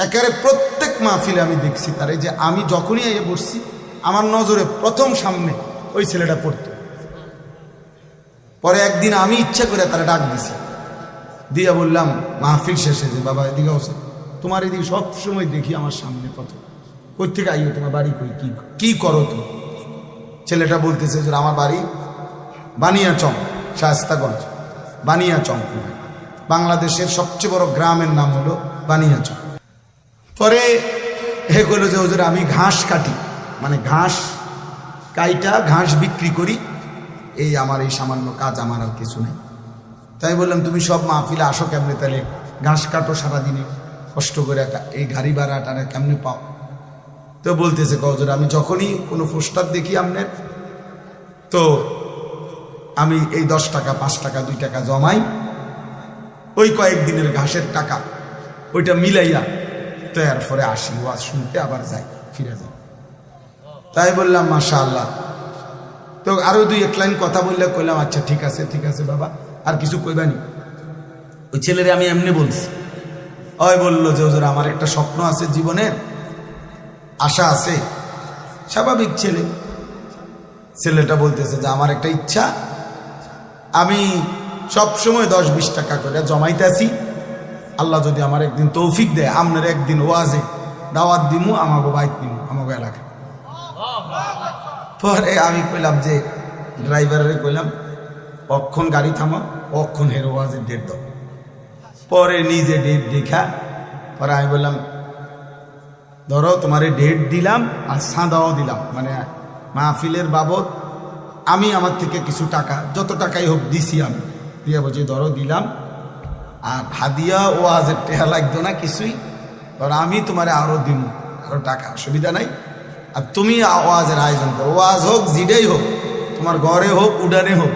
একেবারে প্রত্যেক মাহফিলে আমি দেখছি তার, এই যে আমি যখনই এসে বসছি আমার নজরে প্রথম সামনে ওই ছেলেটা পড়তো। পরে একদিন আমি ইচ্ছা করে তারা ডাক দিছি, দিয়া বললাম মাহফিল শেষে যে বাবা এদিকে আসো, তোমার এদিকে সব সময় দেখি আমার সামনে কত, কই থেকে আইও, তোমার বাড়ি কই, কি করো তুমি? ছেলেটা বলতেছে যে আমার বাড়ি বানিয়াচং, শায়েস্তাগঞ্জ, বানিয়াচং। বাংলাদেশের সবচেয়ে বড় গ্রামের নাম হলো বানিয়াচং। পরে হে কইল যে হুজুর আমি ঘাস কাটি, মানে ঘাস কাইটা ঘাস বিক্রি করি, এই আমার এই সামান্য কাজ, আমার আর কিছু নেই। তাই বললাম তুমি সব মাহফিলে আসো কেমনে, তাহলে ঘাস কাটো সারাদিনে কষ্ট করে, এই গাড়ি ভাড়াটা কেমনে পাও? তো বলতেছে হুজুর আমি যখনই কোনো পোস্টার দেখি আপনার, তো আমি এই 10 টাকা 5 টাকা 2 টাকা জমাই, ওই কয়েকদিনের ঘাসের টাকা ওইটা মিলাইয়া তো এরপরে আসি ওয়াজ শুনতে, আবার যাই, ফিরে যাই। তাই বললাম মাশাআল্লাহ। তো আরো 2-1 লাইন কথা বললে কইলাম আচ্ছা ঠিক আছে বাবা, আর কিছু কইবানি? ওই ছেলেরে আমি এমনি বলছি, ওই বললো যে হুজুর আমার একটা স্বপ্ন আছে, জীবনের আশা আছে। স্বাভাবিক ছেলে, ছেলেটা বলতেছে যে আমার একটা ইচ্ছা, আমি সব সময় 10-20 টাকা করে জমাইতেছি, আল্লাহ যদি আমার একদিন তৌফিক দেয় আপনার একদিন ওয়াজে দাওয়াত দিমু, আমাকে বাইক দিমু আমাকে এলাকায়। পরে আমি কইলাম যে ড্রাইভারে কইলাম অক্ষণ গাড়ি থামা, অক্ষণ হের ওয়াজের ডেট দাও। পরে নিজে ডেট দেখা, পরে আমি বললাম ধরো তোমার ডেট দিলাম আর সাদাও দিলাম, মানে মাহফিলের বাবদ আমি আমার থেকে কিছু টাকা, যত টাকাই হোক দিছি আমি, দিয়ে বলছি ধরো দিলাম, আর হাদিয়া ওয়াজের টেহা লাগতো না কিছুই, ধরো আমি তোমার আরো দিব, আরো টাকা, অসুবিধা নাই, আর তুমি ওয়াজের আয়োজন করো, ওয়াজ হোক জিডেই হোক, তোমার ঘরে হোক উডানে হোক,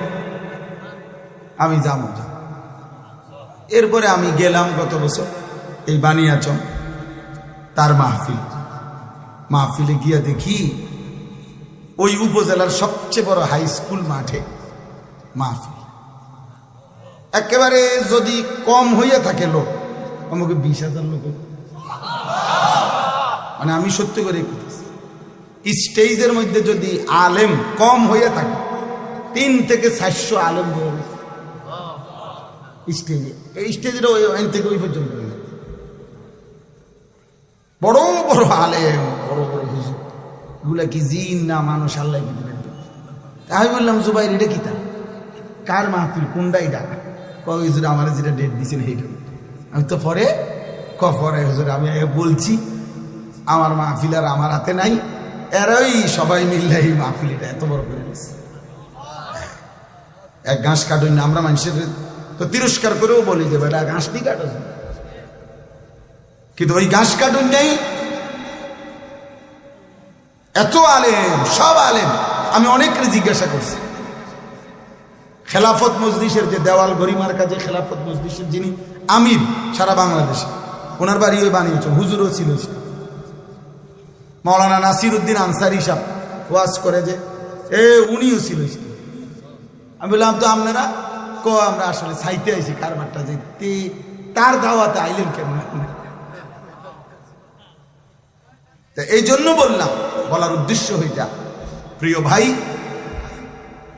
আমি যাবো। এরপরে আমি গেলাম গত বছর এই বানিয়াচং তার মাহফিলে গিয়া দেখি ওই উপজেলার সবচেয়ে বড় হাই স্কুল মাঠে মাহফিল। একেবারে যদি কম হইয়া থাকে লোক, আমাকে 20,000 লোক, মানে আমি সত্যি করে স্টেজের মধ্যে যদি আলেম কম হইয়া থাকে 3 থেকে 400 আলেম হয়ে স্টেজে, এই স্টেজের ওই থেকে ওই পর্যন্ত বড় বড় আলেম, বড় বড় হুজুর, এগুলা কি জিন না মানুষ, আল্লাহ। আমি বললাম জুবাইর এটা কি, তা কার মাহফিল, কোনটাই ডাকা? হুজুর আমার যেটা ডেট দিয়েছেন সেইটা। আমি তো পরে হুজুর আমি বলছি আমার মাহফিল আর আমার হাতে নাই, এরাই সবাই মিললে এই মাহফিলটা এত বড় করে দিচ্ছে। এক ঘাস কাটুন না, আমরা মানুষের তো তিরস্কার করেও বলি যে বেটা ঘাস দিয়ে কাটো, কিন্তু ওই ঘাস কাটুন নেই, এত আলেম, সব আলেম। আমি অনেককে জিজ্ঞাসা করছি, খেলাফত মজলিসের যে দেওয়াল গরিমার কাজে খেলাফত মজলিসের যিনি আমির সারা বাংলাদেশে, ওনার বাড়ি ওই বানিয়েছে, হুজুরও ছিল, মাওলানা নাসির উদ্দিন আনসারি সাহেব ওয়াজ করে যে উনিও ছিল। আমি বললাম তো আপনারা আমরা আসলে চাইতে আইছি কারবারটা, যে তার দাওয়াতে আইলেন কেমন? এই জন্য বলার উদ্দেশ্য হইটা, প্রিয় ভাই,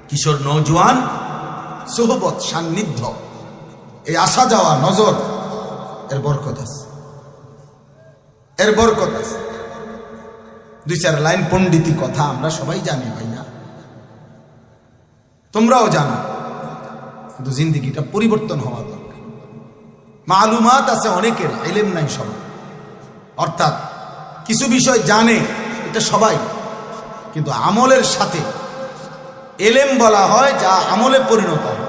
কিশোর নওজোয়ান সোহবত সান্নিধ্য, এই আসা যাওয়া নজর, এর বরকত আছে, এর বরকত আছে। 2-4 লাইন পণ্ডিতি কথা আমরা সবাই জানি ভাইয়া, তোমরাও জানো, কিন্তু জিন্দিগিটা পরিবর্তন হওয়া দরকার। মালুমাত আছে অনেকের, ইলম নাই সবার, অর্থাৎ কিছু বিষয় জানে এটা সবাই, কিন্তু আমলের সাথে এলেম বলা হয় যা আমলে পরিণত হয়।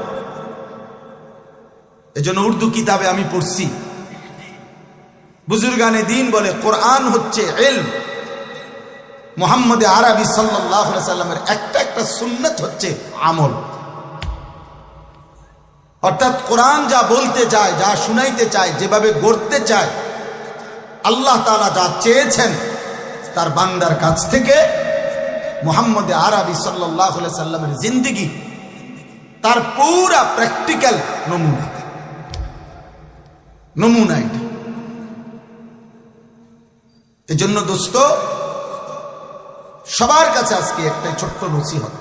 এজন্য উর্দু কিতাবে আমি পড়ছি, বুজুর্গানে দ্বীন বলে কোরআন হচ্ছে ইলম, মুহাম্মদ আরবি সাল্লাল্লাহু আলাইহি সাল্লামের একটা সুন্নাত হচ্ছে আমল। অর্থাৎ কোরআন যা বলতে চায়, যা শুনাইতে চায়, যেভাবে গড়তে চায়, আল্লাহ তাআলা যা চেয়েছেন তার বান্দার কাছ থেকে, মুহাম্মদ আরবি সাল্লাল্লাহু আলাইহি সাল্লামের জিন্দেগি তার পুরা প্র্যাকটিক্যাল নমুনা। এটা এজন্য দোস্ত, সবার কাছে আজকে একটাই ছোট্ট নসিহত,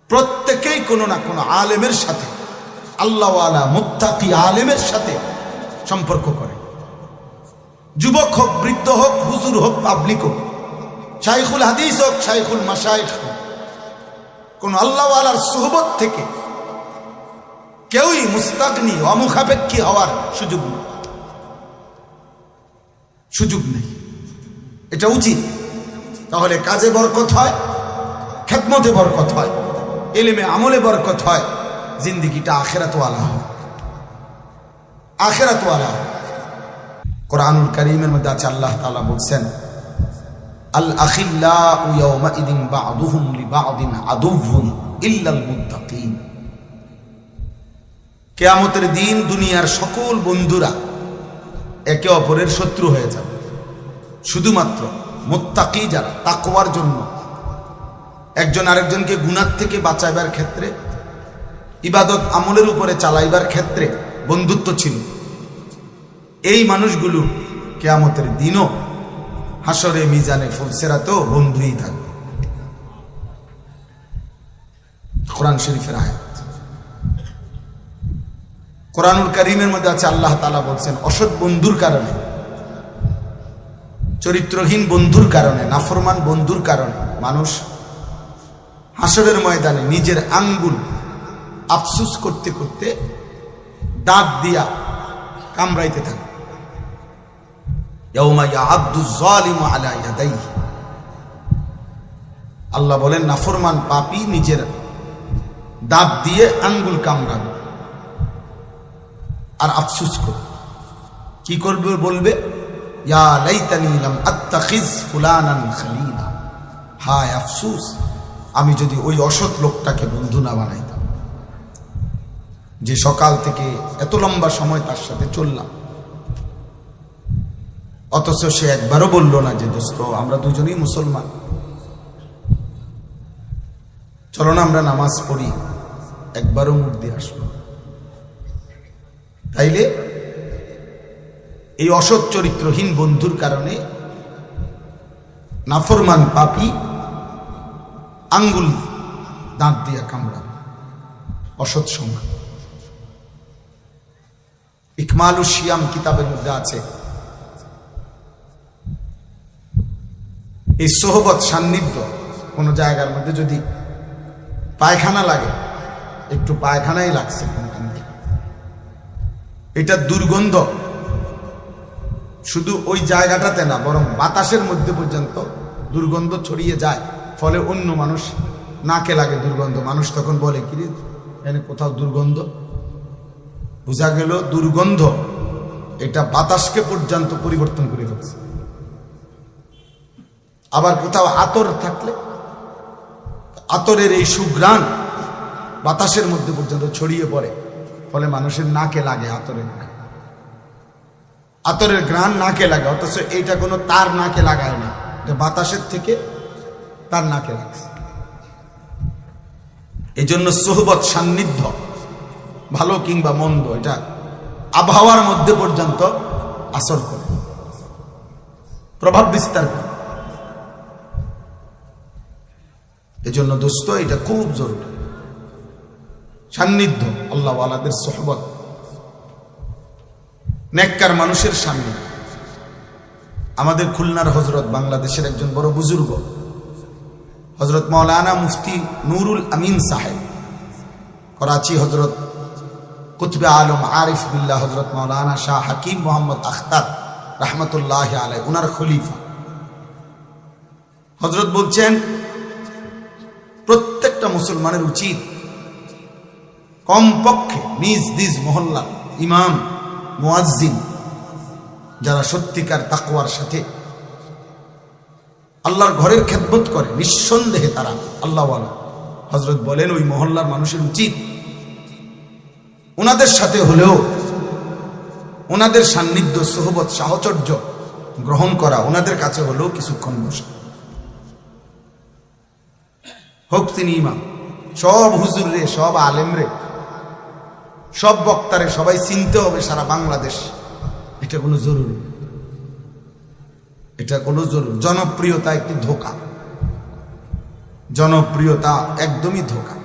প্রত্যেকেই কোনো না কোনো আলেমের সাথে, আল্লাহওয়ালা মুত্তাকি আলেমের সাথে সম্পর্ক করে। যুবক হোক, বৃদ্ধ হোক, হুজুর হোক, পাবলিক হোক, শাইখুল হাদিস হোক, শাইখুল মাশায়েখ হোক, কোন আল্লাহওয়ালার সুহবত থেকে কেউই মুস্তাগনি, অমুখাপেক্ষী হওয়ার সুযোগ নেই। এটা উচিত। তাহলে কাজে বরকত হয়, খেদমতে বরকত হয়, ইলমে আমলে বরকত হয়, জিন্দেগিটা আখিরাতওয়ালা হয়, আখিরাতওয়ালা হয়। কোরআনুল কারীমের মধ্যে আছে, আল্লাহ তাআলা বলছেন, আল আখিল্লাউ ইয়াওমাইদিন বা'দুহুম লিবা'দিন আদুউন ইল্লাল মুত্তাকিন। কিয়ামতের দিন দুনিয়ার সকল বন্ধুরা একে অপরের শত্রু হয়ে যাবে, শুধুমাত্র মুত্তাকি যারা, তাকওয়ার জন্য একজন আরেকজনকে গুনাহ থেকে বাঁচাইবার ক্ষেত্রে, ইবাদত আমলের উপরে চালাইবার ক্ষেত্রে বন্ধুত্ব ছিল, এই মানুষগুলো কিয়ামতের দিনও হাসরে, মিজানে, ফুলসিরাতেও বন্ধুই থাকবে। কোরআন শরীফের আয়াত। কোরআনুল কারীমের মধ্যে আছে, আল্লাহ তাআলা বলছেন, অসৎ বন্ধুর কারণে, চরিত্রহীন বন্ধুর কারণে, নাফরমান বন্ধুর কারণে মানুষ হাসরের ময়দানে নিজের আঙ্গুল আফসুস করতে করতে দাঁত দিয়া কামড়াইতে থাকে। ইয়াউমা ইয়া'আদ্দু যালিমু আলা ইয়াদাইহি। আল্লাহ বলেন, নাফরমান পাপী নিজের দাঁত দিয়ে আঙ্গুল কামড়াবে আর আফসুস করবে। কি করবে? বলবে, ইয়া লাইতানি লাম আত্তাখিজ ফুলানান খলিলা। হায় আফসুস, আমি যদি ওই অসৎ লোকটাকে বন্ধু না বানাইতাম, যে সকাল থেকে এত লম্বা সময় তার সাথে চললাম, অথচ সে একবারও বলল না যে দোস্ত আমরা দুজনেই মুসলমান, চলো না আমরা নামাজ পড়ি, একবারও মুখ দিয়ে আসলো। তাইলে এই অসৎ চরিত্রহীন বন্ধুর কারণে নাফরমান পাপী আঙ্গুল দাঁত দিয়া কামড়াবে, অসৎ সংখ্যা। ইকমালুস সিয়াম কিতাবের মধ্যে আছে, এই সোহবত, সান্নিধ্য, কোন জায়গার মধ্যে যদি পায়খানা লাগে, একটু পায়খানাই লাগছে কোনখান থেকে, এটা দুর্গন্ধ শুধু ওই জায়গাটাতে না, বরং বাতাসের মধ্যে পর্যন্ত দুর্গন্ধ ছড়িয়ে যায়, ফলে অন্য মানুষ নাকে লাগে দুর্গন্ধ। মানুষ তখন বলে, কি রে এখানে কোথাও দুর্গন্ধ? বোঝা গেল দুর্গন্ধ এটা বাতাসকে পর্যন্ত পরিবর্তন করে ফেলছে। আবার কোথাও আতর থাকলে আতরের এই সুঘ্রাণ বাতাসের মধ্যে পর্যন্ত ছড়িয়ে পড়ে, ফলে মানুষের নাকে লাগে আতরের ঘ্রাণ নাকে লাগে, অথচ এইটা কোনো তার নাকে লাগায় না, এটা বাতাসের থেকে তার নাকে লাগছে। এই জন্য সোহবত, সান্নিধ্য, ভালো কিংবা মন্দ, এটা আবহাওয়ার মধ্যে পর্যন্ত আসর করে, প্রভাব বিস্তার করে। এজন্য দোস্ত, এটা খুব জরুরি, সান্নিধ্য, আল্লাহওয়ালাদের সোহবত, নেককার মানুষের সান্নিধ্য। আমাদের খুলনার হজরত, বাংলাদেশের একজন বড় বুজুর্গ, হজরত মৌলানা মুফতি নুরুল আমিন সাহেব, করাচি হজরত কুতবে আলম আরিফ বিল্লাহ হজরত মৌলানা শাহ হাকিম মোহাম্মদ আখতার রহমতুল্লাহ আলাই, উনার খলিফা। হজরত বলছেন, প্রত্যেকটা মুসলমানের উচিত কমপক্ষে নিজ নিজ মহল্লার ইমাম, মুয়াজ্জিন, যারা সত্যিকার তাকওয়ার সাথে আল্লাহর ঘরের খেদমত করে, নিঃসন্দেহে তারা আল্লাহওয়ালা। হযরত বলেন, ওই মহল্লার মানুষের উচিত ওনাদের সাথে হলেও ওনাদের সান্নিধ্য, সোহবত, সাহচর্য গ্রহণ করা, ওনাদের কাছে হলেও কিছুক্ষণ বসা। হোক তিনি ইমাম, সব হুজুর রে, সব আলেম রে, সব বক্তারে সবাই চিনতে হবে সারা বাংলাদেশ, এটা কোনো জরুরি। এটা কোনো জনপ্রিয়তা একটি ধোঁকা, জনপ্রিয়তা একদমই ধোঁকা।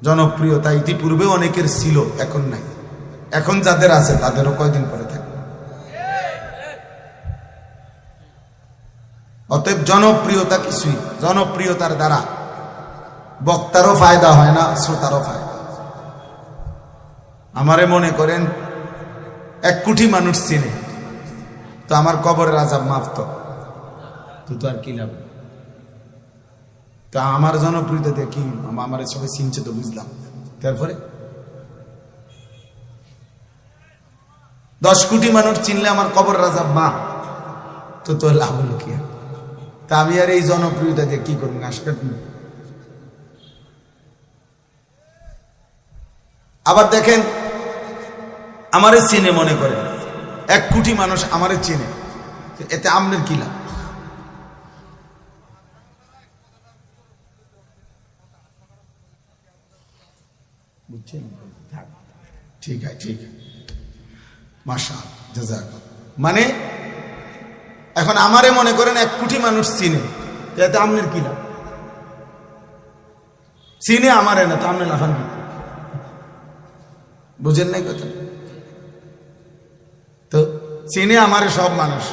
জনপ্রিয়তা ইতিপূর্বে অনেকের ছিল, এখন নাই। এখন যাদের আছে তাদেরও কয়দিন পরে থাকবে। অতএব জনপ্রিয়তা কিছুই, জনপ্রিয়তার দ্বারা বক্তারও ফায়দা হয় না, শ্রোতারও ফায়দা। আমারে মনে করেন 1 কোটি মানুষ চিনে, তো আমার কবরের আযাব মাফ তো আর কি লাভ? তা আমার জনপ্রিয়তা দিয়ে কি আমার সবাই চিনছে তো বুঝলাম, তারপরে 10 কোটি মানুষ চিনলে আমার কবরের আযাব মাফ তো লাভ হলো কি? তা আমি আর এই জনপ্রিয়তা দিয়ে কি করবো? ঘাস কাটবো? আবার দেখেন, আমারে চিনে, মনে করেন 1 কোটি মানুষ আমারে চিনে, এতে আমনের কি লাভ? বুঝছেন? ঠিক আছে, মাশাআল্লাহ, জাযাকাল্লাহ। মানে এখন আমারে মনে করেন 1 কোটি মানুষ চিনে, এতে আমনের কি লাভ? চিনে আমারে না, তো আমনে লাফান কি? বুঝেন নাই কথা? তো চিনে আমারে সব মানুষ,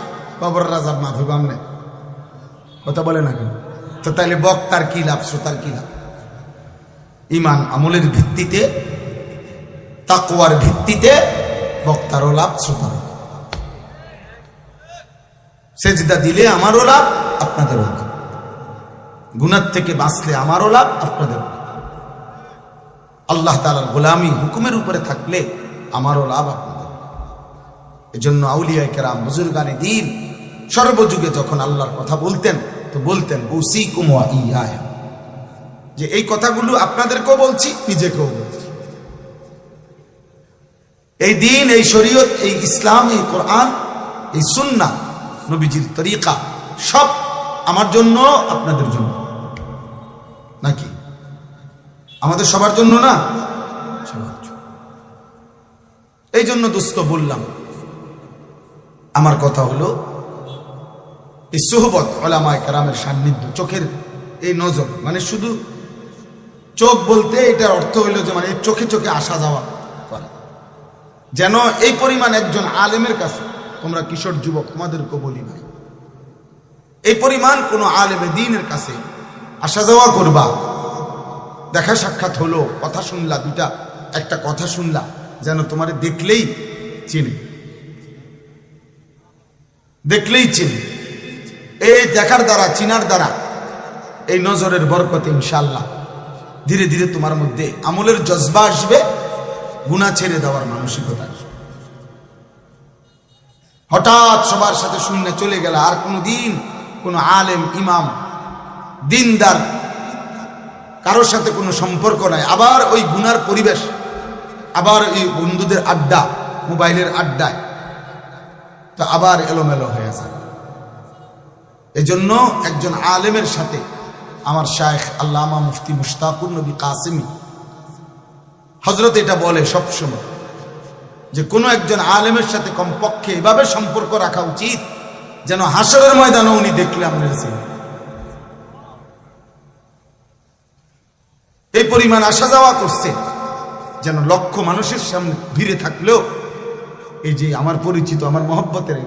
কবরের আযাব মাফ হবে আমনে, কথা বলে না কেন? তো তাইলে বক্তার কি লাভ, শ্রোতার কি লাভ? ঈমান আমলের ভিত্তিতে, তাকওয়ার ভিত্তিতে বক্তারও লাভ, শ্রোতারও। সেজদা দিলে আমারও লাভ, আপনাদেরও লাভ। গুনাহ থেকে বাঁচলে আমারও লাভ, আপনাদেরও লাভ। আল্লাহ তাআলার গোলামি হুকুমের উপরে থাকলে আমারও লাভ, আপনাদের। এজন্য আউলিয়ায়ে কেরাম, বুজুর্গানে দ্বীন সর্বযুগে যখন আল্লাহর কথা বলতেন, তো বলতেন উসিকুম ওয়া ইয়া, যে এই কথাগুলো আপনাদেরকেও বলছি, নিজেকেও বলছি। এই দিন, এই শরীয়ত, এই ইসলাম, এই কোরআন, এই সুন্নাহ, নবীজির তরিকা, সব আমার জন্য, আপনাদের জন্য নাকি? আমাদের সবার জন্য না? সবার জন্য। এই জন্য দোস্ত বললাম, আমার কথা হলো এই সুহবত, উলামায়ে কেরামের সান্নিধ্য, চোখের এই নজর, মানে শুধু চোখ বলতে এটার অর্থ হইল যে মানে চোখে চোখে আসা যাওয়া করা। যেন এই পরিমাণ একজন আলেমের কাছে, তোমরা কিশোর যুবক, তোমাদেরকে বলি ভাই, এই পরিমাণ কোন আলেমে দ্বীনের কাছে আসা যাওয়া করবা, দেখা সাক্ষাৎ হলো, কথা শুনলা, দুটা একটা কথা শুনলা, যেন তোমারে দেখলেই চিনে, দেখলেই চিনে। এই দেখার দ্বারা, চিনার দ্বারা, এই নজরের বরকতে ইনশাআল্লাহ ধীরে ধীরে তোমার মধ্যে আমলের জজবা আসবে, গুনাহ ছেড়ে দেওয়ার মানসিকতা আসবে। হঠাৎ সবার সাথে শূন্য চলে গেল, আর কোনদিন কোন আলেম, ইমাম, দিনদার কারোর সাথে কোনো সম্পর্ক নাই, আবার ওই গুনার পরিবেশ, আবার ওই বন্ধুদের আড্ডা, মোবাইলের আড্ডায়, তো আবার এলোমেলো হয়ে যায়। এজন্য একজন আলেমের সাথে, আমার শায়েখ আল্লামা মুফতি মুশতাকুর নবী কাসেমি হযরত এটা বলে সবসময়, যে কোনো একজন আলেমের সাথে কমপক্ষে এভাবে সম্পর্ক রাখা উচিত যেন হাসরের ময়দানে উনি দেখলে আমাদের চিনে। এই পরিমাণ আসা যাওয়া করছে, যেন লক্ষ মানুষের সামনে ভিড়ে থাকলেও এই যে আমার পরিচিত, আমার মহব্বতের,